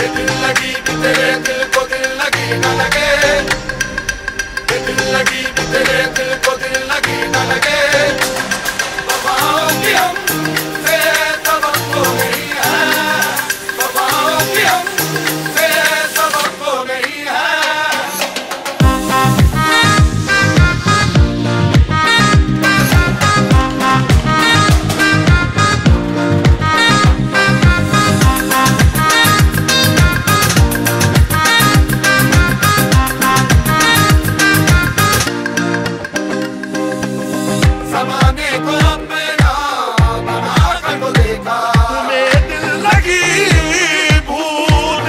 दिल लगी कि तेरे दिल को दिल लगी न लगे, दिल लगी कि तेरे दिल को दिल लगी न लगे। वफाओं की हमसे सबक हो गई है, वफाओं की हमसे सबक हो गई है। ज़माने को अपना बना कर तो देखा, तुम्हें दिल लगी भूल।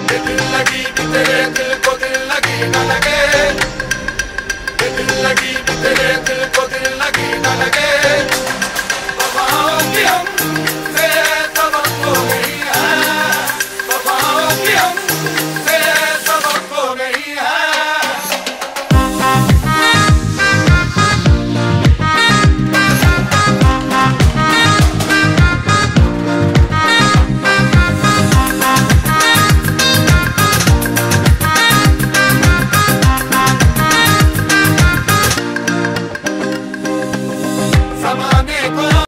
दिल लगी कि तेरे दिल को दिल लगी न लगे, दिल लगी कि तेरे दिल